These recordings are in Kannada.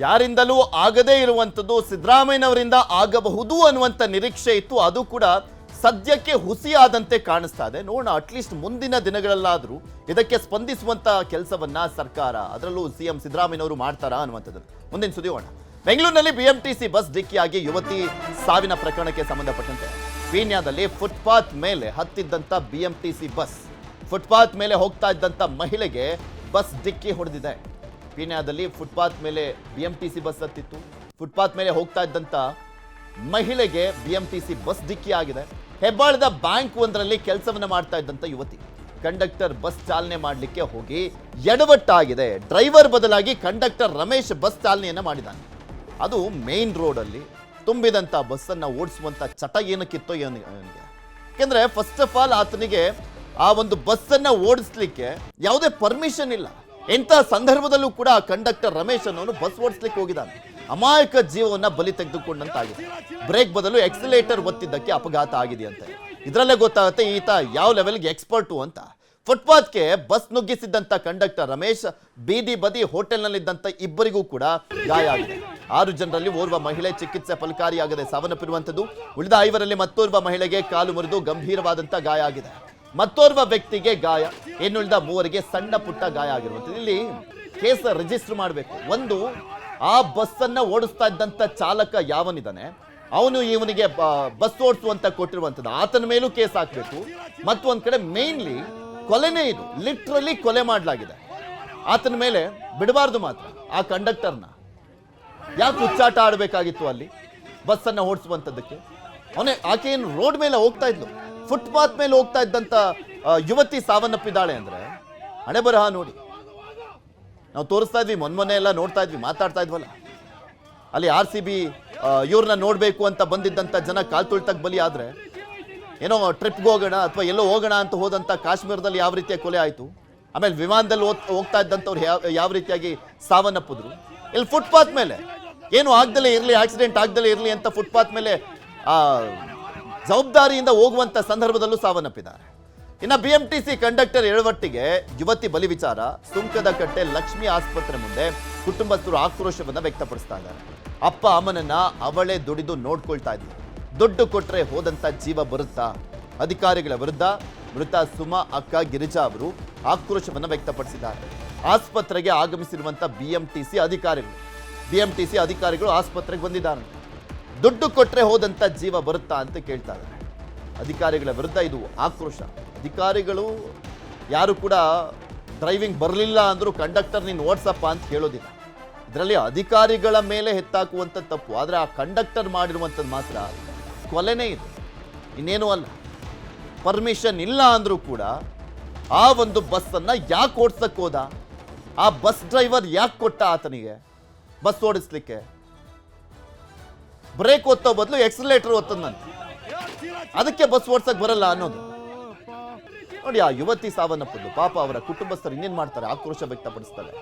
ಯಾರಿಂದಲೂ ಆಗದೇ ಇರುವಂಥದ್ದು ಸಿದ್ದರಾಮಯ್ಯನವರಿಂದ ಆಗಬಹುದು ಅನ್ನುವಂಥ ನಿರೀಕ್ಷೆ ಇತ್ತು. ಅದು ಕೂಡ ಸದ್ಯಕ್ಕೆ ಹುಸಿಯಾದಂತೆ ಕಾಣಿಸ್ತಾ ಇದೆ. ನೋಡೋಣ, ಅಟ್ಲೀಸ್ಟ್ ಮುಂದಿನ ದಿನಗಳಲ್ಲಾದರೂ ಇದಕ್ಕೆ ಸ್ಪಂದಿಸುವಂತ ಕೆಲಸವನ್ನ ಸರ್ಕಾರ, ಅದರಲ್ಲೂ ಸಿಎಂ ಸಿದ್ದರಾಮಯ್ಯನವರು ಮಾಡ್ತಾರಾ ಅನ್ನುವಂಥದ್ದು. ಮುಂದಿನ ಸುದ್ದಿ ಹೋಗೋಣ. ಬೆಂಗಳೂರಿನಲ್ಲಿ ಬಿಎಂಟಿಸಿ ಬಸ್ ಡಿಕ್ಕಿಯಾಗಿ ಯುವತಿ ಸಾವಿನ ಪ್ರಕರಣಕ್ಕೆ ಸಂಬಂಧಪಟ್ಟಂತೆ ಪೀಣ್ಯದಲ್ಲಿ ಫುಟ್ಪಾತ್ ಮೇಲೆ ಹತ್ತಿದ್ದಂಥ ಬಿಎಂಟಿಸಿ ಬಸ್, ಫುಟ್ಪಾತ್ ಮೇಲೆ ಹೋಗ್ತಾ ಇದ್ದಂಥ ಮಹಿಳೆಗೆ ಬಸ್ ಡಿಕ್ಕಿ ಹೊಡೆದಿದೆ. ಪೀಣ್ಯದಲ್ಲಿ ಫುಟ್ಪಾತ್ ಮೇಲೆ ಬಿಎಂಟಿಸಿ ಬಸ್ ಹತ್ತಿತ್ತು. ಫುಟ್ಪಾತ್ ಮೇಲೆ ಹೋಗ್ತಾ ಇದ್ದಂಥ ಮಹಿಳೆಗೆ ಬಿಎಂಟಿಸಿ ಬಸ್ ಡಿಕ್ಕಿ ಆಗಿದೆ. ಹೆಬ್ಬಾಳದ ಬ್ಯಾಂಕ್ ಒಂದರಲ್ಲಿ ಕೆಲಸವನ್ನ ಮಾಡ್ತಾ ಇದ್ದಂಥ ಯುವತಿ ಕಂಡಕ್ಟರ್ ಬಸ್ ಚಾಲನೆ ಮಾಡಲಿಕ್ಕೆ ಹೋಗಿ ಎಡವಟ್ಟಾಗಿದೆ. ಡ್ರೈವರ್ ಬದಲಾಗಿ ಕಂಡಕ್ಟರ್ ರಮೇಶ್ ಬಸ್ ಚಾಲನೆಯನ್ನ ಮಾಡಿದ್ದಾನೆ. ಅದು ಮೇನ್ ರೋಡಲ್ಲಿ ತುಂಬಿದಂಥ ಬಸ್ಸನ್ನು ಓಡಿಸುವಂಥ ಚಟ ಏನಕ್ಕಿತ್ತೋ ಏನಿಗೆ. ಯಾಕೆಂದರೆ ಫಸ್ಟ್ ಆಫ್ ಆಲ್ ಆತನಿಗೆ ಆ ಒಂದು ಬಸ್ಸನ್ನು ಓಡಿಸ್ಲಿಕ್ಕೆ ಯಾವುದೇ ಪರ್ಮಿಷನ್ ಇಲ್ಲ. ಇಂಥ ಸಂದರ್ಭದಲ್ಲೂ ಕೂಡ ಆ ಕಂಡಕ್ಟರ್ ರಮೇಶ್ ಅನ್ನೋನು ಬಸ್ ಓಡಿಸ್ಲಿಕ್ಕೆ ಹೋಗಿದ್ದಾನೆ. ಅಮಾಯಕ ಜೀವವನ್ನು ಬಲಿ ತೆಗೆದುಕೊಂಡಂತಾಗಿದೆ. ಬ್ರೇಕ್ ಬದಲು ಎಕ್ಸಿಲೇಟರ್ ಒತ್ತಿದ್ದಕ್ಕೆ ಅಪಘಾತ ಆಗಿದೆಯಂತೆ. ಇದರಲ್ಲೇ ಗೊತ್ತಾಗುತ್ತೆ ಈತ ಯಾವ ಲೆವೆಲ್ಗೆ ಎಕ್ಸ್ಪರ್ಟು ಅಂತ. ಫುಟ್ಪಾತ್ಗೆ ಬಸ್ ನುಗ್ಗಿಸಿದ್ದಂಥ ಕಂಡಕ್ಟರ್ ರಮೇಶ್ ಬೀದಿ ಬದಿ ಹೋಟೆಲ್ನಲ್ಲಿದ್ದಂಥ ಇಬ್ಬರಿಗೂ ಕೂಡ ಗಾಯ ಆಗಿದೆ. 6 ಜನರಲ್ಲಿ ಓರ್ವ ಮಹಿಳೆ ಚಿಕಿತ್ಸೆ ಫಲಕಾರಿಯಾಗದೆ ಸಾವನ್ನಪ್ಪಿರುವಂಥದ್ದು. ಉಳಿದ 5ರಲ್ಲಿ ಮತ್ತೋರ್ವ ಮಹಿಳೆಗೆ ಕಾಲು ಮುರಿದು ಗಂಭೀರವಾದಂಥ ಗಾಯ ಆಗಿದೆ. ಮತ್ತೋರ್ವ ವ್ಯಕ್ತಿಗೆ ಗಾಯ, ಇನ್ನುಳಿದ 3ರಿಗೆ ಸಣ್ಣ ಪುಟ್ಟ ಗಾಯ ಆಗಿರುವಂಥದ್ದು. ಇಲ್ಲಿ ಕೇಸ್ ರಿಜಿಸ್ಟರ್ ಮಾಡಬೇಕು. ಒಂದು, ಆ ಬಸ್ಸನ್ನು ಓಡಿಸ್ತಾ ಇದ್ದಂಥ ಚಾಲಕ ಯಾವನಿದ್ದಾನೆ ಅವನು ಇವನಿಗೆ ಬಸ್ ಓಡಿಸುವಂತ ಕೊಟ್ಟಿರುವಂಥದ್ದು, ಆತನ ಮೇಲೂ ಕೇಸ್ ಹಾಕಬೇಕು. ಮತ್ತೊಂದು ಕಡೆ ಮೇನ್ಲಿ ಕೊಲೆನೇ ಇದು, ಲಿಟ್ರಲಿ ಕೊಲೆ ಮಾಡಲಾಗಿದೆ. ಆತನ ಮೇಲೆ ಬಿಡಬಾರ್ದು ಮಾತ್ರ. ಆ ಕಂಡಕ್ಟರ್ನ ಯಾಕೆ ಹುಚ್ಚಾಟ ಆಡಬೇಕಾಗಿತ್ತು ಅಲ್ಲಿ ಬಸ್ಸನ್ನು ಓಡಿಸುವಂಥದ್ದಕ್ಕೆ? ಆಕೆ ಏನು ರೋಡ್ ಮೇಲೆ ಹೋಗ್ತಾ ಇದ್ಲು, ಫುಟ್ಪಾತ್ ಮೇಲೆ ಹೋಗ್ತಾ ಇದ್ದಂಥ ಯುವತಿ ಸಾವನ್ನಪ್ಪಿದ್ದಾಳೆ ಅಂದ್ರೆ ಹಣೆ ಬರಹ ನೋಡಿ. ನಾವು ತೋರಿಸ್ತಾ ಇದ್ವಿ, ಮೊನ್ನೆ ಎಲ್ಲ ನೋಡ್ತಾ ಇದ್ವಿ, ಮಾತಾಡ್ತಾ ಇದ್ವಲ್ಲ. ಅಲ್ಲಿ RCB ಇವ್ರನ್ನ ನೋಡಬೇಕು ಅಂತ ಬಂದಿದ್ದಂಥ ಜನ ಕಾಲ್ ತುಳಿತಕ್ಕೆ ಬಲಿ ಆದರೆ, ಏನೋ ಟ್ರಿಪ್ಗೆ ಹೋಗೋಣ ಅಥವಾ ಎಲ್ಲೋ ಹೋಗೋಣ ಅಂತ ಹೋದಂಥ ಕಾಶ್ಮೀರದಲ್ಲಿ ಯಾವ ರೀತಿಯ ಕೊಲೆ ಆಯಿತು, ಆಮೇಲೆ ವಿಮಾನದಲ್ಲಿ ಹೋಗ್ತಾ ಇದ್ದಂಥವ್ರು ಯಾವ ರೀತಿಯಾಗಿ ಸಾವನ್ನಪ್ಪಿದ್ರು. ಇಲ್ಲಿ ಫುಟ್ಪಾತ್ ಮೇಲೆ ಏನು ಆಗ್ದಲೇ ಇರಲಿ, ಆಕ್ಸಿಡೆಂಟ್ ಆಗ್ದಲೇ ಇರಲಿ ಅಂತ ಫುಟ್ಪಾತ್ ಮೇಲೆ ಜವಾಬ್ದಾರಿಯಿಂದ ಹೋಗುವಂಥ ಸಂದರ್ಭದಲ್ಲೂ ಸಾವನ್ನಪ್ಪಿದ್ದಾರೆ. ಇನ್ನು BMTC ಕಂಡಕ್ಟರ್ ಎಡವಟ್ಟಿಗೆ ಯುವತಿ ಬಲಿ ವಿಚಾರ ಸುಂಕದ ಕಟ್ಟೆ ಲಕ್ಷ್ಮಿ ಆಸ್ಪತ್ರೆ ಮುಂದೆ ಕುಟುಂಬಸ್ಥರು ಆಕ್ರೋಶವನ್ನು ವ್ಯಕ್ತಪಡಿಸ್ತಾ ಇದ್ದಾರೆ. ಅಪ್ಪ ಅಮ್ಮನನ್ನ ಅವಳೇ ದುಡಿದು ನೋಡ್ಕೊಳ್ತಾ ಇದ್ಲು, ದುಡ್ಡು ಕೊಟ್ರೆ ಹೋದಂತ ಜೀವ ಬರುತ್ತಾ? ಅಧಿಕಾರಿಗಳ ವಿರುದ್ಧ ಮೃತ ಸುಮಾ ಅಕ್ಕ ಗಿರಿಜಾ ಅವರು ಆಕ್ರೋಶವನ್ನು ವ್ಯಕ್ತಪಡಿಸಿದ್ದಾರೆ. ಆಸ್ಪತ್ರೆಗೆ ಆಗಮಿಸಿರುವಂತ BMTC ಅಧಿಕಾರಿಗಳು ಆಸ್ಪತ್ರೆಗೆ ಬಂದಿದ್ದಾರೆ. ದುಡ್ಡು ಕೊಟ್ರೆ ಹೋದಂತ ಜೀವ ಬರುತ್ತಾ ಅಂತ ಕೇಳ್ತಾ ಇದ್ದಾರೆ. ಅಧಿಕಾರಿಗಳ ವಿರುದ್ಧ ಇದು ಆಕ್ರೋಶ. ಅಧಿಕಾರಿಗಳು ಯಾರು ಕೂಡ ಡ್ರೈವಿಂಗ್ ಬರಲಿಲ್ಲ ಅಂದರೂ ಕಂಡಕ್ಟರ್ ನೀನು ಓಡಿಸಪ್ಪ ಅಂತ ಹೇಳೋದಿಲ್ಲ. ಇದರಲ್ಲಿ ಅಧಿಕಾರಿಗಳ ಮೇಲೆ ಹೆತ್ತಾಕುವಂಥ ತಪ್ಪು. ಆದರೆ ಆ ಕಂಡಕ್ಟರ್ ಮಾಡಿರುವಂಥದ್ದು ಮಾತ್ರ ಕೊಲೆನೇ ಇದು, ಇನ್ನೇನು ಅಲ್ಲ. ಪರ್ಮಿಷನ್ ಇಲ್ಲ ಅಂದರೂ ಕೂಡ ಆ ಒಂದು ಬಸ್ಸನ್ನು ಯಾಕೆ ಓಡಿಸಕ್ಕೆ ಹೋದ? ಆ ಬಸ್ ಡ್ರೈವರ್ ಯಾಕೆ ಕೊಟ್ಟ ಆತನಿಗೆ ಬಸ್ ಓಡಿಸ್ಲಿಕ್ಕೆ? ಬ್ರೇಕ್ ಒತ್ತೋ ಬದಲು ಎಕ್ಸಿಲೇಟರ್ ಒತ್ತದಂತೆ, ಅದಕ್ಕೆ ಬಸ್ ಓಡಿಸಕ್ಕೆ ಬರಲ್ಲ ಅನ್ನೋದು ನೋಡಿ. ಆ ಯುವತಿ ಸಾವನ್ನಪ್ಪದ್ದು, ಪಾಪ ಅವರ ಕುಟುಂಬಸ್ಥರು ಇನ್ನೇನ್ ಮಾಡ್ತಾರೆ, ಆಕ್ರೋಶ ವ್ಯಕ್ತಪಡಿಸ್ತಾರೆ.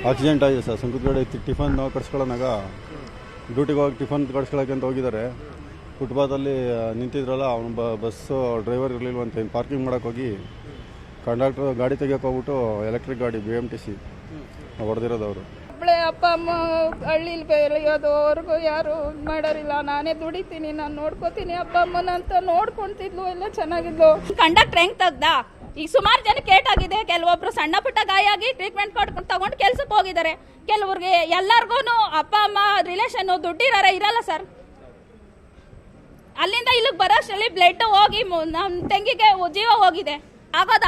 ಆಕ್ಸಿಡೆಂಟ್ ಆಗಿದೆ ಸರ್. ಸುಂಕದಗಡೆ ಟಿಫನ್ ಕಟ್ಸ್ಕೊಳ್ಳೋನಾಗ ಡ್ಯೂಟಿಗೆ ಹೋಗಿ ಟಿಫನ್ ಕಟ್ಸ್ಕೊಳ್ಳೋಕೆ ಅಂತ ಹೋಗಿದ್ದಾರೆ. ಫುಟ್ಪಾತಲ್ಲಿ ನಿಂತಿದ್ರಲ್ಲ, ಅವನು ಬಸ್ಸು ಡ್ರೈವರ್ ಇರಲಿಲ್ವಂತೆ. ಪಾರ್ಕಿಂಗ್ ಮಾಡೋಕೆ ಹೋಗಿ ಕಂಡಕ್ಟರ್ ಗಾಡಿ ತೆಗಿಯೋಕೆ ಹೋಗ್ಬಿಟ್ಟು ಎಲೆಕ್ಟ್ರಿಕ್ ಗಾಡಿ BMTC ಹೊಡೆದಿರೋದು ಅವರು. ಅಪ್ಪ ಅಮ್ಮ ಹಳ್ಳಿಲಿ ಬೆಳೆಯೋದವರೆಗೂ ಯಾರು ಮಾಡೋರಿಲ್ಲ. ನಾನೇ ದುಡಿತೀನಿ, ನಾನು ನೋಡ್ಕೋತೀನಿ ಅಪ್ಪ ಅಮ್ಮನ ಅಂತ ನೋಡ್ಕೊಂತಿದ್ಲು, ಎಲ್ಲ ಚೆನ್ನಾಗಿದ್ಲು. ಕಂಡಕ್ಟರ್ ಹೆಂಗ್ ತೆಗ್ದ? ಈಗ ಸುಮಾರು ಜನಕ್ಕೆ ಏಟಾಗಿದೆ. ಕೆಲವೊಬ್ರು ಸಣ್ಣ ಪುಟ್ಟ ಗಾಯ ಆಗಿ ಟ್ರೀಟ್ಮೆಂಟ್ ತಗೊಂಡು ಕೆಲ್ಸಕ್ಕೆ ಹೋಗಿದ್ದಾರೆ. ಕೆಲವ್ರಿಗೆ ಎಲ್ಲರಿಗೂ ಅಪ್ಪ ಅಮ್ಮ ರಿಲೇಷನ್ ದುಡ್ಡಿರಾರ ಇರಲ್ಲ ಸರ್. ಅಲ್ಲಿಂದ ಇಲ್ಲಿಗೆ ಬರೋಷ್ಟರಲ್ಲಿ ಬ್ಲಡ್ ಹೋಗಿ ನಮ್ಮ ತಂಗಿಗೆ ಜೀವ ಹೋಗಿದೆ.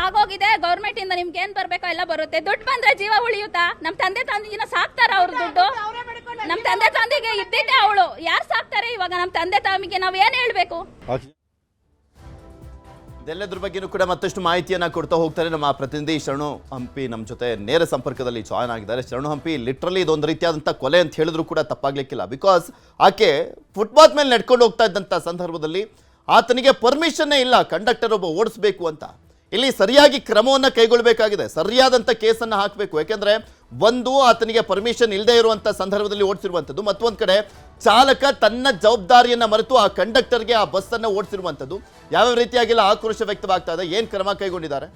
ಆಗೋಗಿದೆ. ಗೌರ್ಮೆಂಟ್ ಇಂದ ನಿಮ್ಗೆ ಏನ್ ಬರ್ಬೇಕೋ ಎಲ್ಲ ಬರುತ್ತೆ. ದುಡ್ಡು ಬಂದ್ರೆ ಜೀವ ಉಳಿಯುತ್ತಾ? ನಮ್ಮ ತಂದೆ ತಂದಿನ ಸಾಕ್ತಾರ ಅವ್ರ ದುಡ್ಡು? ನಮ್ಮ ತಂದೆ ತಂದೆಗೆ ಇದ್ದಿದ್ದೆ ಅವಳು, ಯಾರು ಸಾಕ್ತಾರೆ ಇವಾಗ? ನಮ್ಮ ತಂದೆ ತಾಯಿಗೆ ನಾವ್ ಏನ್ ಹೇಳ್ಬೇಕು? ಇದೆಲ್ಲದ್ರ ಬಗ್ಗೆನೂ ಕೂಡ ಮತ್ತಷ್ಟು ಮಾಹಿತಿಯನ್ನ ಕೊಡ್ತಾ ಹೋಗ್ತಾರೆ ನಮ್ಮ ಪ್ರತಿನಿಧಿ ಶರಣು ಹಂಪಿ. ನಮ್ಮ ಜೊತೆ ನೇರ ಸಂಪರ್ಕದಲ್ಲಿ ಜಾಯ್ನ್ ಆಗಿದ್ದಾರೆ. ಶರಣು ಹಂಪಿ, ಲಿಟ್ರಲಿ ಇದೊಂದು ರೀತಿಯಾದಂಥ ಕೊಲೆ ಅಂತ ಹೇಳಿದ್ರು ಕೂಡ ತಪ್ಪಾಗ್ಲಿಕ್ಕಿಲ್ಲ. ಬಿಕಾಸ್ ಆಕೆ ಫುಟ್ಪಾತ್ ಮೇಲೆ ನಡ್ಕೊಂಡು ಹೋಗ್ತಾ ಇದ್ದಂಥ ಸಂದರ್ಭದಲ್ಲಿ ಆತನಿಗೆ ಪರ್ಮಿಷನ್ನೇ ಇಲ್ಲ ಕಂಡಕ್ಟರ್ ಒಬ್ಬ ಓಡಿಸ್ಬೇಕು ಅಂತ. ಇಲ್ಲಿ ಸರಿಯಾಗಿ ಕ್ರಮವನ್ನು ಕೈಗೊಳ್ಳಬೇಕಾಗಿದೆ, ಸರಿಯಾದಂಥ ಕೇಸನ್ನು ಹಾಕಬೇಕು. ಯಾಕೆಂದ್ರೆ ಒಂದು ಆತನಿಗೆ ಪರ್ಮಿಷನ್ ಇಲ್ಲದೆ ಇರುವಂಥ ಸಂದರ್ಭದಲ್ಲಿ ಓಡಿಸಿರುವಂಥದ್ದು, ಮತ್ತೊಂದು ಕಡೆ ಚಾಲಕ ತನ್ನ ಜವಾಬ್ದಾರಿಯನ್ನು ಮರೆತು ಆ ಕಂಡಕ್ಟರ್ಗೆ ಆ ಬಸ್ಸನ್ನು ಓಡಿಸಿರುವಂಥದ್ದು. ಯಾವ ರೀತಿಯಾಗಿಲ್ಲ ಆಕ್ರೋಶ ವ್ಯಕ್ತವಾಗ್ತಾ ಇದೆ, ಏನು ಕ್ರಮ ಕೈಗೊಂಡಿದ್ದಾರೆ?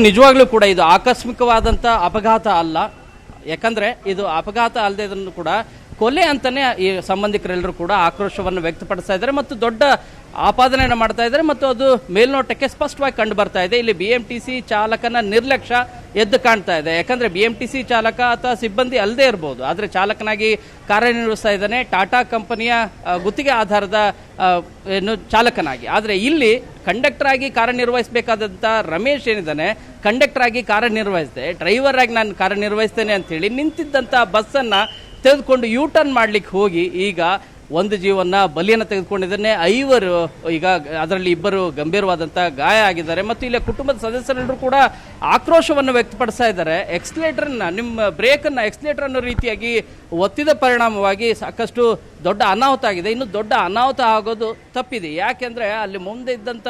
ನಿಜವಾಗ್ಲೂ ಕೂಡ ಇದು ಆಕಸ್ಮಿಕವಾದಂಥ ಅಪಘಾತ ಅಲ್ಲ. ಯಾಕಂದ್ರೆ ಇದು ಅಪಘಾತ ಅಲ್ಲದೆ ಇದನ್ನು ಕೂಡ ಕೊಲೆ ಅಂತಾನೆ ಈ ಸಂಬಂಧಿಕರೆಲ್ಲರೂ ಕೂಡ ಆಕ್ರೋಶವನ್ನು ವ್ಯಕ್ತಪಡಿಸ್ತಾ ಇದ್ದಾರೆ ಮತ್ತು ದೊಡ್ಡ ಆಪಾದನೆಯನ್ನು ಮಾಡ್ತಾ ಇದ್ದಾರೆ ಮತ್ತು ಅದು ಮೇಲ್ನೋಟಕ್ಕೆ ಸ್ಪಷ್ಟವಾಗಿ ಕಂಡು ಬರ್ತಾ ಇದೆ. ಇಲ್ಲಿ BMTC ಚಾಲಕನ ನಿರ್ಲಕ್ಷ್ಯ ಎದ್ದು ಕಾಣ್ತಾ ಇದೆ. ಯಾಕಂದ್ರೆ BMTC ಚಾಲಕ ಅಥವಾ ಸಿಬ್ಬಂದಿ ಅಲ್ಲದೆ ಇರಬಹುದು, ಆದರೆ ಚಾಲಕನಾಗಿ ಕಾರ್ಯನಿರ್ವಹಿಸ್ತಾ ಇದ್ದಾನೆ ಟಾಟಾ ಕಂಪನಿಯ ಗುತ್ತಿಗೆ ಆಧಾರದ ಚಾಲಕನಾಗಿ. ಆದರೆ ಇಲ್ಲಿ ಕಂಡಕ್ಟರ್ ಆಗಿ ಕಾರ್ಯನಿರ್ವಹಿಸಬೇಕಾದಂಥ ರಮೇಶ್ ಏನಿದ್ದಾನೆ, ಕಂಡಕ್ಟರ್ ಆಗಿ ಕಾರ್ಯನಿರ್ವಹಿಸಿದೆ, ಡ್ರೈವರ್ ಆಗಿ ನಾನು ಕಾರ್ಯನಿರ್ವಹಿಸ್ತೇನೆ ಅಂತೇಳಿ ನಿಂತಿದ್ದಂಥ ಬಸ್ಸನ್ನು ತೆಗೆದುಕೊಂಡು ಯೂಟರ್ನ್ ಮಾಡ್ಲಿಕ್ಕೆ ಹೋಗಿ ಈಗ ಒಂದು ಜೀವನ ಬಲಿಯನ್ನು ತೆಗೆದುಕೊಂಡಿದ್ದಾನೆ. 5 ಈಗ ಅದರಲ್ಲಿ 2 ಗಂಭೀರವಾದಂಥ ಗಾಯ ಆಗಿದ್ದಾರೆ ಮತ್ತು ಇಲ್ಲಿ ಕುಟುಂಬದ ಸದಸ್ಯರೆಲ್ಲರೂ ಕೂಡ ಆಕ್ರೋಶವನ್ನು ವ್ಯಕ್ತಪಡಿಸ್ತಾ ಇದ್ದಾರೆ. ನಿಮ್ಮ ಬ್ರೇಕನ್ನು ಎಕ್ಸ್ಲೇಟರ್ ಅನ್ನೋ ರೀತಿಯಾಗಿ ಒತ್ತಿದ ಪರಿಣಾಮವಾಗಿ ಸಾಕಷ್ಟು ದೊಡ್ಡ ಅನಾಹುತ ಆಗಿದೆ. ಇನ್ನು ದೊಡ್ಡ ಅನಾಹುತ ಆಗೋದು ತಪ್ಪಿದೆ. ಯಾಕೆಂದ್ರೆ ಅಲ್ಲಿ ಮುಂದೆ ಇದ್ದಂಥ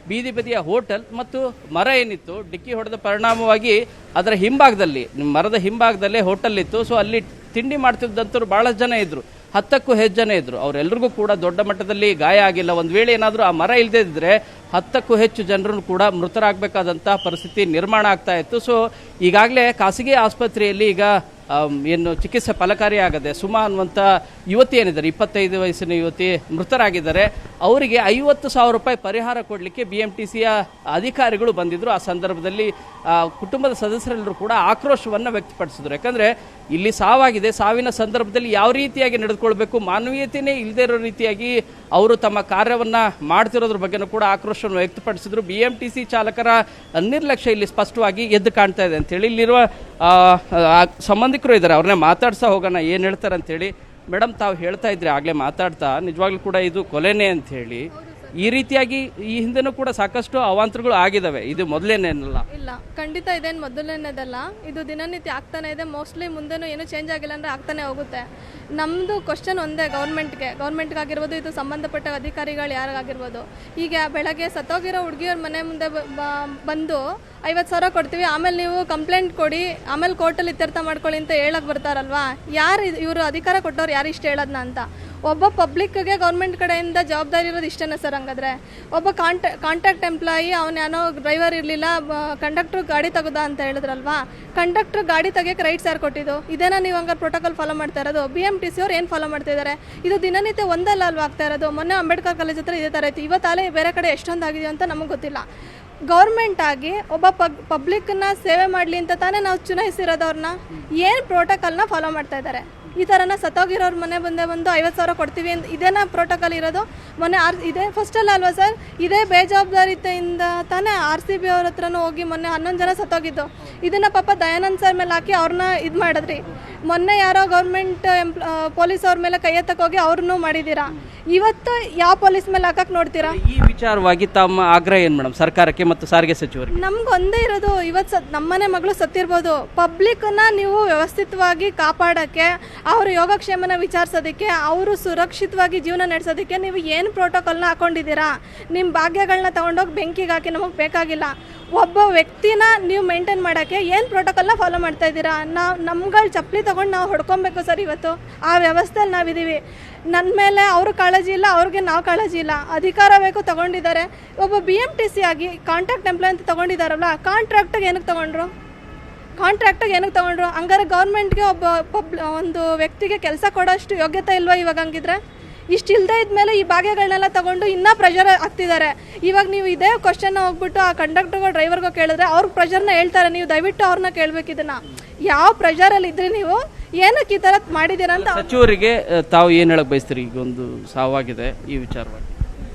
ಬೀದಿ ಬದಿಯ ಹೋಟೆಲ್ ಮತ್ತು ಮರ ಏನಿತ್ತು, ಡಿಕ್ಕಿ ಹೊಡೆದ ಪರಿಣಾಮವಾಗಿ ಅದರ ಹಿಂಭಾಗದಲ್ಲಿ, ಮರದ ಹಿಂಭಾಗದಲ್ಲೇ ಹೋಟೆಲ್ ಇತ್ತು. ಸೊ ಅಲ್ಲಿ ತಿಂಡಿ ಮಾಡ್ತಿದ್ದಂಥವ್ರು ಬಹಳಷ್ಟು ಜನ ಇದ್ರು, 10ಕ್ಕೂ ಹೆಚ್ಚು ಜನ ಇದ್ರು. ಅವರೆಲ್ಲರಿಗೂ ಕೂಡ ದೊಡ್ಡ ಮಟ್ಟದಲ್ಲಿ ಗಾಯ ಆಗಿಲ್ಲ. ಒಂದು ವೇಳೆ ಏನಾದರೂ ಆ ಮರ ಇಲ್ಲದೇ ಇದ್ದರೆ 10ಕ್ಕೂ ಹೆಚ್ಚು ಜನರು ಕೂಡ ಮೃತರಾಗಬೇಕಾದಂಥ ಪರಿಸ್ಥಿತಿ ನಿರ್ಮಾಣ ಆಗ್ತಾ ಇತ್ತು. ಸೊ ಈಗಾಗಲೇ ಖಾಸಗಿ ಆಸ್ಪತ್ರೆಯಲ್ಲಿ ಈಗ ಏನು ಚಿಕಿತ್ಸೆ ಫಲಕಾರಿಯಾಗದೆ ಸುಮಾ ಅನ್ನುವಂಥ ಯುವತಿ ಏನಿದ್ದಾರೆ, 25 ವಯಸ್ಸಿನ ಯುವತಿ ಮೃತರಾಗಿದ್ದಾರೆ. ಅವರಿಗೆ 50,000 ರೂಪಾಯಿ ಪರಿಹಾರ ಕೊಡಲಿಕ್ಕೆ BMTCಯ ಅಧಿಕಾರಿಗಳು ಬಂದಿದ್ದರು. ಆ ಸಂದರ್ಭದಲ್ಲಿ ಕುಟುಂಬದ ಸದಸ್ಯರೆಲ್ಲರೂ ಕೂಡ ಆಕ್ರೋಶವನ್ನು ವ್ಯಕ್ತಪಡಿಸಿದ್ರು. ಯಾಕಂದರೆ ಇಲ್ಲಿ ಸಾವಾಗಿದೆ, ಸಾವಿನ ಸಂದರ್ಭದಲ್ಲಿ ಯಾವ ರೀತಿಯಾಗಿ ನಡೆದುಕೊಳ್ಬೇಕು, ಮಾನವೀಯತೆಯೇ ಇಲ್ಲದೇ ಇರೋ ರೀತಿಯಾಗಿ ಅವರು ತಮ್ಮ ಕಾರ್ಯವನ್ನು ಮಾಡ್ತಿರೋದ್ರ ಬಗ್ಗೆನೂ ಕೂಡ ಆಕ್ರೋಶವನ್ನು ವ್ಯಕ್ತಪಡಿಸಿದ್ರು. BMTC ಚಾಲಕರ ನಿರ್ಲಕ್ಷ್ಯ ಇಲ್ಲಿ ಸ್ಪಷ್ಟವಾಗಿ ಎದ್ದು ಕಾಣ್ತಾ ಇದೆ ಅಂತೇಳಿ ಇಲ್ಲಿರುವ ಸಂಬಂಧಿಕರು ಇದ್ದಾರೆ, ಅವ್ರನ್ನೇ ಮಾತಾಡ್ಸಾ ಹೋಗೋಣ ಏನು ಹೇಳ್ತಾರೆ ಅಂತೇಳಿ. ಮೇಡಮ್, ತಾವು ಹೇಳ್ತಾ ಇದ್ರಿ ಆಗಲೇ ಮಾತಾಡ್ತಾ, ನಿಜವಾಗ್ಲೂ ಕೂಡ ಇದು ಕೊಲೆನೇ ಅಂತ ಹೇಳಿ. ಈ ರೀತಿಯಾಗಿ ಈ ಹಿಂದೆನೂ ಕೂಡ ಸಾಕಷ್ಟು ಅವಾಂತರಗಳು ಆಗಿದಾವೆ, ಇದು ಮೊದಲೇನೇನಲ್ಲ. ಇಲ್ಲ, ಖಂಡಿತ ಇದೇನು ಮೊದಲನೇದಲ್ಲ, ಇದು ದಿನನಿತ್ಯ ಆಗ್ತಾನೆ ಇದೆ. ಮೋಸ್ಟ್ಲಿ ಮುಂದೆನೂ ಏನೂ ಚೇಂಜ್ ಆಗಿಲ್ಲ ಅಂದರೆ ಆಗ್ತಾನೆ ಹೋಗುತ್ತೆ. ನಮ್ಮದು ಕ್ವಶನ್ ಒಂದೇ, ಗೌರ್ಮೆಂಟ್ಗಾಗಿರ್ಬೋದು, ಇದು ಸಂಬಂಧಪಟ್ಟ ಅಧಿಕಾರಿಗಳು ಯಾರಿಗಾಗಿರ್ಬೋದು. ಈಗ ಬೆಳಗ್ಗೆ ಸತ್ತೋಗಿರೋ ಹುಡುಗಿಯವ್ರ ಮನೆ ಮುಂದೆ ಬಂದು 50,000 ಕೊಡ್ತೀವಿ, ಆಮೇಲೆ ನೀವು ಕಂಪ್ಲೇಂಟ್ ಕೊಡಿ, ಆಮೇಲೆ ಕೋರ್ಟಲ್ಲಿ ಇತ್ಯರ್ಥ ಮಾಡ್ಕೊಳ್ಳಿ ಅಂತ ಹೇಳಕ್ಕೆ ಬರ್ತಾರಲ್ವಾ. ಯಾರು ಇವರು ಅಧಿಕಾರ ಕೊಟ್ಟವ್ರು, ಯಾರು ಇಷ್ಟು ಹೇಳೋದನ್ನ ಅಂತ. ಒಬ್ಬ ಪಬ್ಲಿಕ್ಗೆ ಗೌರ್ಮೆಂಟ್ ಕಡೆಯಿಂದ ಜವಾಬ್ದಾರಿ ಇರೋದು ಇಷ್ಟೇನ ಸರ್? ಹಂಗಾದ್ರೆ ಒಬ್ಬ ಕಾಂಟ್ರಾಕ್ಟ್ ಎಂಪ್ಲಾಯಿ, ಅವನು ಏನೋ ಡ್ರೈವರ್ ಇರಲಿಲ್ಲ, ಕಂಡಕ್ಟ್ರು ಗಾಡಿ ತೆಗೆದ ಅಂತ ಹೇಳಿದ್ರಲ್ವಾ. ಕಂಡಕ್ಟ್ರು ಗಾಡಿ ತೆಗಿಯೋಕೆ ರೈಟ್ಸ್ ಯಾರು ಕೊಟ್ಟಿದ್ದು? ಇದೇನಾ ನೀವು ಹಂಗಾರೆ ಪ್ರೋಟೋಕಾಲ್ ಫಾಲೋ ಮಾಡ್ತಾ ಇರೋದು? BMTC ಅವ್ರು ಏನು ಫಾಲೋ ಮಾಡ್ತಾ ಇದ್ದಾರೆ? ಇದು ದಿನನಿತ್ಯ ಒಂದಲ್ಲ ಅಲ್ವಾ ಆಗ್ತಾ ಇರೋದು. ಮೊನ್ನೆ ಅಂಬೇಡ್ಕರ್ ಕಾಲೇಜ್ ಹತ್ರ ಇದೇ ಥರ ಇತ್ತು, ಇವತ್ತಾಲೆ ಬೇರೆ ಕಡೆ ಎಷ್ಟೊಂದಾಗಿದೆಯೋ ಅಂತ ನಮಗೆ ಗೊತ್ತಿಲ್ಲ. ಗೌರ್ಮೆಂಟ್ ಆಗಿ ಒಬ್ಬ ಪಬ್ಲಿಕ್ನ ಸೇವೆ ಮಾಡಲಿ ಅಂತ ತಾನೇ ನಾವು ಚುನಾಯಿಸಿರೋದು. ಅವ್ರನ್ನ ಏನು ಪ್ರೋಟೋಕಾಲ್ನ ಫಾಲೋ ಮಾಡ್ತಾ ಇದ್ದಾರೆ? ಈ ಥರನ ಸತ್ತೋಗಿರೋರು ಮನೆ ಬಂದು 50,000 ಕೊಡ್ತೀವಿ ಅಂತ ಇದೇನಾ ಪ್ರೋಟೋಕಾಲ್ ಇರೋದು? ಮೊನ್ನೆ ಇದೇ ಫಸ್ಟಲ್ಲ ಅಲ್ವಾ ಸರ್? ಇದೇ ಬೇಜವಾಬ್ದಾರಿತೆಯಿಂದ ತಾನೇ RCB ಅವ್ರ ಹತ್ರನೂ ಹೋಗಿ ಮೊನ್ನೆ 11 ಜನ ಸತ್ತೋಗಿದ್ದು. ಇದನ್ನು ಪಾಪ ದಯಾನಂದ್ ಸರ್ ಮೇಲೆ ಹಾಕಿ ಅವ್ರನ್ನ ಇದು ಮಾಡಿದ್ರಿ. ಮೊನ್ನೆ ಯಾರೋ ಗೌರ್ಮೆಂಟ್ ಪೊಲೀಸ್ ಅವ್ರ ಮೇಲೆ ಕೈ ಎತ್ತಕ್ಕೆ ಹೋಗಿ ಅವ್ರನ್ನೂ ಮಾಡಿದ್ದೀರಾ. ಇವತ್ತು ಯಾವ ಪೊಲೀಸ್ ಮೇಲೆ ಹಾಕಕ್ಕೆ ನೋಡ್ತೀರಾ? ಈ ವಿಚಾರವಾಗಿ ತಮ್ಮ ಆಗ್ರಹ ಏನು ಮೇಡಮ್ ಸರ್ಕಾರಕ್ಕೆ ಮತ್ತು ಸಾರಿಗೆ ಸಚಿವರಿಗೆ? ನಮ್ಗೆ ಒಂದೇ ಇರೋದು, ಇವತ್ತು ನಮ್ಮನೆ ಮಗಳು ಸತ್ತಿರ್ಬೋದು, ಪಬ್ಲಿಕ್ನ ನೀವು ವ್ಯವಸ್ಥಿತವಾಗಿ ಕಾಪಾಡೋಕ್ಕೆ, ಅವ್ರ ಯೋಗಕ್ಷೇಮನ ವಿಚಾರಿಸೋದಕ್ಕೆ, ಅವರು ಸುರಕ್ಷಿತವಾಗಿ ಜೀವನ ನಡೆಸೋದಕ್ಕೆ ನೀವು ಏನು ಪ್ರೋಟೋಕಾಲ್ನ ಹಾಕೊಂಡಿದ್ದೀರಾ? ನಿಮ್ಮ ಭಾಗ್ಯಗಳನ್ನ ತೊಗೊಂಡೋಗಿ ಬೆಂಕಿಗೆ ಹಾಕಿ ನಮಗೆ ಬೇಕಾಗಿಲ್ಲ. ಒಬ್ಬ ವ್ಯಕ್ತಿನ ನೀವು ಮೇಂಟೈನ್ ಮಾಡೋಕ್ಕೆ ಏನು ಪ್ರೋಟೋಕಾಲ್ನ ಫಾಲೋ ಮಾಡ್ತಾ ಇದ್ದೀರಾ? ನಮ್ಗಳ ಚಪ್ಪಲಿ ತೊಗೊಂಡು ನಾವು ಹೊಡ್ಕೊಬೇಕು ಸರ್. ಇವತ್ತು ಆ ವ್ಯವಸ್ಥೆಯಲ್ಲಿ ನಾವಿದ್ದೀವಿ. ನನ್ನ ಮೇಲೆ ಅವ್ರ ಕಾಳಜಿ ಇಲ್ಲ, ಅವ್ರಿಗೆ ನಾವು ಕಾಳಜಿ ಇಲ್ಲ. ಅಧಿಕಾರ ಬೇಕು, ತೊಗೊಂಡಿದ್ದಾರೆ. ಒಬ್ಬ BMTC ಆಗಿ ಕಾಂಟ್ರಾಕ್ಟ್ ಎಂಪ್ಲಾಯ್ ಅಂತ ತೊಗೊಂಡಿದ್ದಾರಲ್ಲ, ಕಾಂಟ್ರಾಕ್ಟಿಗೆ ಏನಕ್ಕೆ ತೊಗೊಂಡ್ರು? ಹಂಗಾರೆ ಗೌರ್ಮೆಂಟ್ಗೆ ಒಂದು ವ್ಯಕ್ತಿಗೆ ಕೆಲಸ ಕೊಡೋಷ್ಟು ಯೋಗ್ಯತೆ ಇಲ್ವಾ ಇವಾಗ? ಹಂಗಿದ್ರೆ ಇಷ್ಟು ಇಲ್ಲದೆ ಇದ್ಮೇಲೆ ಈ ಭಾಗ್ಯಗಳನ್ನೆಲ್ಲ ತಗೊಂಡು ಇನ್ನೂ ಪ್ರೆಷರ್ ಆಗ್ತಿದ್ದಾರೆ. ಇವಾಗ ನೀವು ಇದೇ ಕ್ವಶನ್ ಹೋಗ್ಬಿಟ್ಟು ಆ ಕಂಡಕ್ಟರ್ಗೋ ಡ್ರೈವರ್ಗೋ ಕೇಳಿದ್ರೆ ಅವ್ರ ಪ್ರೆಷರ್ನ ಹೇಳ್ತಾರೆ. ನೀವು ದಯವಿಟ್ಟು ಅವ್ರನ್ನ ಕೇಳಬೇಕು, ಇದನ್ನ ಯಾವ ಪ್ರೆಷರಲ್ಲಿ ಇದ್ರಿ ನೀವು, ಏನಕ್ಕೆ ಈ ಥರ ಮಾಡಿದ್ದೀರಾ ಅಂತ. ಸಚಿವರಿಗೆ ತಾವು ಏನು ಹೇಳಕ್ ಬಯಸ್ತೀರಿ? ಈಗ ಒಂದು ಸಾವಾಗಿದೆ ಈ ವಿಚಾರವಾಗಿ.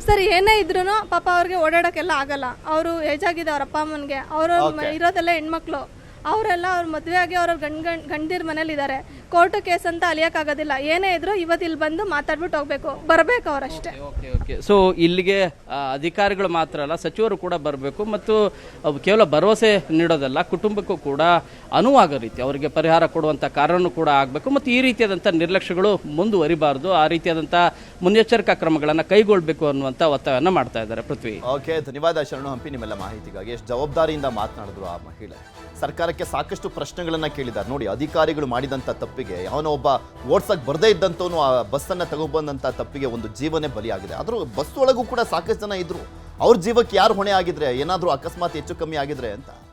ಸರ್, ಏನೇ ಇದ್ರೂ ಪಾಪ ಅವ್ರಿಗೆ ಓಡಾಡೋಕ್ಕೆಲ್ಲ ಆಗಲ್ಲ. ಅವರು ಏಜ್ ಆಗಿದೆ ಅವ್ರ ಅಪ್ಪ ಅಮ್ಮನಿಗೆ, ಅವರು ಇರೋದೆಲ್ಲ ಹೆಣ್ಮಕ್ಳು. ಅವರೆಲ್ಲ ಅವ್ರ ಮದುವೆ ಆಗಿ ಅವ್ರ ಗಂಡೀರ್ ಮನೇಲಿ ಇದ್ದಾರೆ. ಕೋರ್ಟ್ ಕೇಸ್ ಅಂತ ಅಲಿಯೋಕ್ಕಾಗೋದಿಲ್ಲ. ಏನೇ ಇದ್ರು ಇವತ್ತು ಇಲ್ಲಿ ಬಂದು ಮಾತಾಡ್ಬಿಟ್ಟು ಹೋಗ್ಬೇಕು, ಬರಬೇಕು ಅವರಷ್ಟೇ. ಓಕೆ ಸೊ ಇಲ್ಲಿಗೆ ಅಧಿಕಾರಿಗಳು ಮಾತ್ರ ಅಲ್ಲ, ಸಚಿವರು ಕೂಡ ಬರಬೇಕು ಮತ್ತು ಕೇವಲ ಭರವಸೆ ನೀಡೋದಲ್ಲ, ಕುಟುಂಬಕ್ಕೂ ಕೂಡ ಅನುವಾಗೋ ರೀತಿ ಅವರಿಗೆ ಪರಿಹಾರ ಕೊಡುವಂಥ ಕಾರಣನೂ ಕೂಡ ಆಗಬೇಕು ಮತ್ತು ಈ ರೀತಿಯಾದಂಥ ನಿರ್ಲಕ್ಷ್ಯಗಳು ಮುಂದುವರಿಬಾರ್ದು, ಆ ರೀತಿಯಾದಂಥ ಮುನ್ನೆಚ್ಚರಿಕಾ ಕ್ರಮಗಳನ್ನು ಕೈಗೊಳ್ಳಬೇಕು ಅನ್ನುವಂಥ ಒತ್ತಾಯವನ್ನು ಮಾಡ್ತಾ ಇದ್ದಾರೆ. ಪೃಥ್ವಿ. ಓಕೆ, ಧನ್ಯವಾದ ಶರಣು ಹಂಪಿ ನಿಮ್ಮೆಲ್ಲ ಮಾಹಿತಿಗಾಗಿ. ಎಷ್ಟು ಜವಾಬ್ದಾರಿಯಿಂದ ಮಾತನಾಡಿದ್ರು ಆ ಮಹಿಳೆ. ಸರ್ಕಾರಕ್ಕೆ ಸಾಕಷ್ಟು ಪ್ರಶ್ನೆಗಳನ್ನ ಕೇಳಿದ್ದಾರೆ. ನೋಡಿ, ಅಧಿಕಾರಿಗಳು ಮಾಡಿದಂಥ ತಪ್ಪಿಗೆ ಯಾವನೋ ಒಬ್ಬ ಓಡ್ಸಕ್ಕೆ ಬರದೇ ಇದ್ದಂಥವನು ಆ ಬಸ್ಸನ್ನು ತಗೊಬಂದಂಥ ತಪ್ಪಿಗೆ ಒಂದು ಜೀವನೇ ಬಲಿಯಾಗಿದೆ. ಆದರೂ ಬಸ್ ಒಳಗೂ ಕೂಡ ಸಾಕಷ್ಟು ಜನ ಇದ್ರು. ಅವ್ರ ಜೀವಕ್ಕೆ ಯಾರು ಹೊಣೆ ಆಗಿದ್ರೆ, ಏನಾದರೂ ಅಕಸ್ಮಾತ್ ಹೆಚ್ಚು ಕಮ್ಮಿ ಆಗಿದ್ರೆ ಅಂತ